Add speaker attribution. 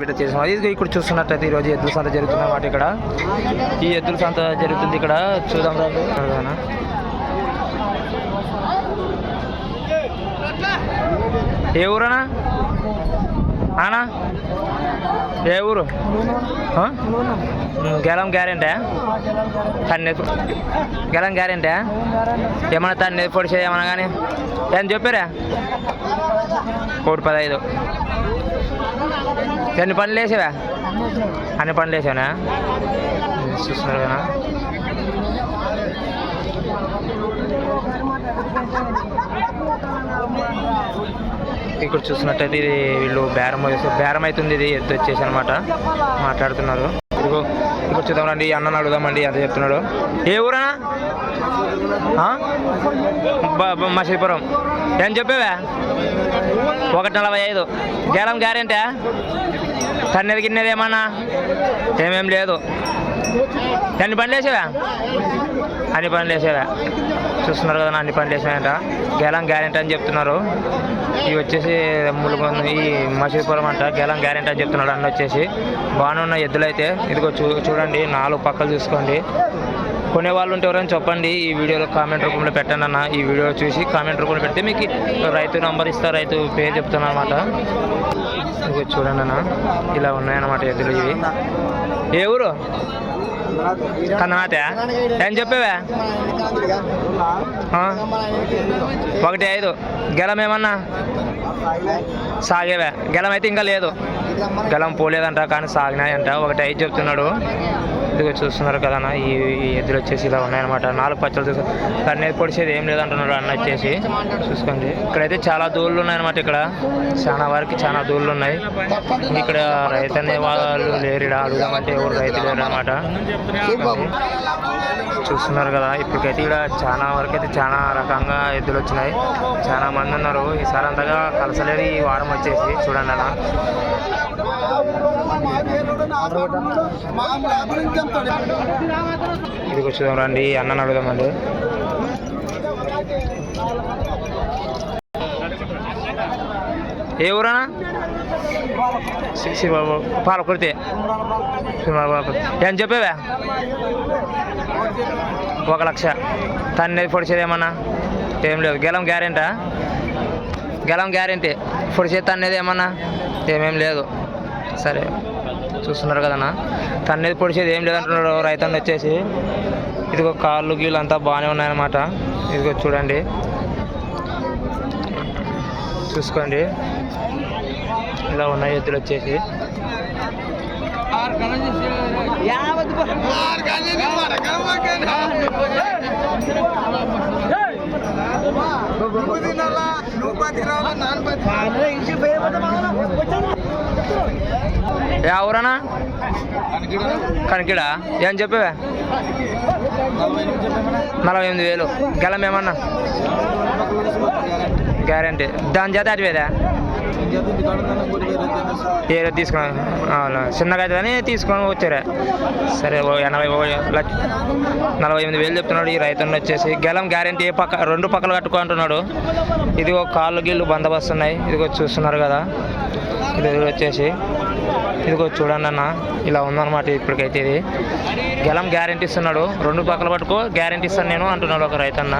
Speaker 1: బిడ్డ చేసాం. ఇది ఇక్కడ చూస్తున్నట్టయితే ఈరోజు ఎద్దుల సంత జరుగుతుంది అన్నమాట. ఇక్కడ ఈ ఎద్దుల సంత జరుగుతుంది. ఇక్కడ చూద్దాం రాదు. ఏ ఊరనా అనా? ఏ ఊరు? గెలం గ్యారెంటీ తన్నేది గెలం గ్యారెంటీ ఏమన్నా తన్నేది పొడిచేది ఏమన్నా కానీ ఏం చెప్పారా? 1,15. ఎన్ని పనులు వేసావా? అన్ని పనులు వేసావనా? చూస్తున్నారు కదా. ఇక్కడ చూస్తున్నట్టయితే ఇది వీళ్ళు బేరం అవుతుంది. ఇది ఎద్దు వచ్చేసి అనమాట మాట్లాడుతున్నారు. ఇదిగో ఇక్కడ చూద్దామండి. అన్నను అడుగుదామండి ఎంత చెప్తున్నాడు. ఏ ఊరనా? మసీపురం. ఏం చెప్పావా? 1,45. గేలం గ్యారెంటీ? తన్నది గిన్నెది ఏమన్నా? ఏమేం లేదు. ఎన్ని పనులు వేసావా? అన్ని పనులు వేసావా? చూస్తున్నారు కదా, అన్ని పనులు వేసాయంట. గేలం గ్యారెంటీ అని చెప్తున్నారు. ఇవి వచ్చేసి ఈ మసీపురం అంట. గేలం గ్యారెంటీ అని చెప్తున్నాడు అన్న వచ్చేసి. బాగానే ఉన్న ఎద్దులు అయితే. ఇదిగో చూడండి, 4 పక్కలు చూసుకోండి. కొనేవాళ్ళు ఉంటే ఎవరైనా చెప్పండి. ఈ వీడియోలో కామెంట్ రూపంలో పెట్టండి అన్న. ఈ వీడియో చూసి కామెంట్ రూపంలో పెడితే మీకు రైతు నంబర్ ఇస్తారు, రైతు పేరు చెప్తాను అనమాట. ఇదిగో చూడండి అన్న, ఇలా ఉన్నాయన్నమాట ఎద్దులు ఇవి. ఏ ఊరు? కన్నమాత. ఏం చెప్పావా? 1,5. గెలం ఏమన్నా సాగేవా? గెలం అయితే ఇంకా లేదు. గెలం పోలేదంట కానీ సాగినాయంట. 1,5 చెప్తున్నాడు. ఇదిగో చూస్తున్నారు కదన్నా, ఈ ఎద్దులు వచ్చేసి ఇలా ఉన్నాయన్నమాట. 4 పచ్చలు చూసి కన్నేది పొడిచేది ఏం లేదంటున్నాడు అన్న వచ్చేసి. చూసుకోండి, ఇక్కడైతే చాలా దూళ్ళు ఉన్నాయన్నమాట. ఇక్కడ చాలా వరకు చాలా దూళ్ళు ఉన్నాయి. ఇక్కడ రైతు అనే వాళ్ళు లేరు. అడుగుదామంటే ఎవరు రైతు లేరు అనమాట. చూస్తున్నారు కదా, ఇప్పటికైతే ఇక్కడ చాలా వరకు అయితే చాలా రకంగా ఎద్దులు వచ్చినాయి. చాలా మంది ఉన్నారు. ఈసారి అంతగా కలసలేదు ఈ వారం వచ్చేసి. చూడండి అన్న, ఇదిగో చూద్దాం రండి. అన్నను అడుగుదామండి. ఏ ఊరనా? బాబు పాలకుర్తి. ఏం చెప్పావా? 1,00,000. తన్నేది పొడిచేది ఏమన్నా? ఏం లేదు. గెలం గ్యారెంటా? గెలం గ్యారెంటీ. పొడిచేది తన్నేది ఏమన్నా? ఏమేం లేదు. సరే, చూస్తున్నారు కదన్నా, తన్నేది పొడిచేది ఏం లేదంటున్నాడు రైతన్న వచ్చేసి. ఇదిగో కాళ్ళు గీళ్ళు అంతా బాగానే ఉన్నాయన్నమాట. ఇదిగో చూడండి, చూసుకోండి, ఇలా ఉన్నాయి ఎద్దులు వచ్చేసి. ఎవరన్నా? కనికిడా. ఏం చెప్పావా? 48,000. గెలం ఏమన్నా? గ్యారెంటీ. దాని చేత అటువేదా? ఏదో తీసుకున్నాను. చిన్నగా అవుతుందని తీసుకొని వచ్చారా? సరే, 48,000 చెప్తున్నాడు ఈ రైతు వచ్చేసి. గెలం గ్యారెంటీ. పక్క 2 పక్కలు కట్టుకుంటున్నాడు. ఇదిగో కాళ్ళు గీళ్ళు బందోబస్తు ఉన్నాయి. ఇదిగో చూస్తున్నారు కదా, ఇది వచ్చేసి. ఇదిగో చూడండి అన్న, ఇలా ఉందన్నమాట. ఇప్పటికైతే ఇది గెలం గ్యారెంటీ ఇస్తున్నాడు. 2 పక్కలు పట్టుకో గ్యారెంటీ ఇస్తాను నేను అంటున్నాడు ఒక రైతన్న.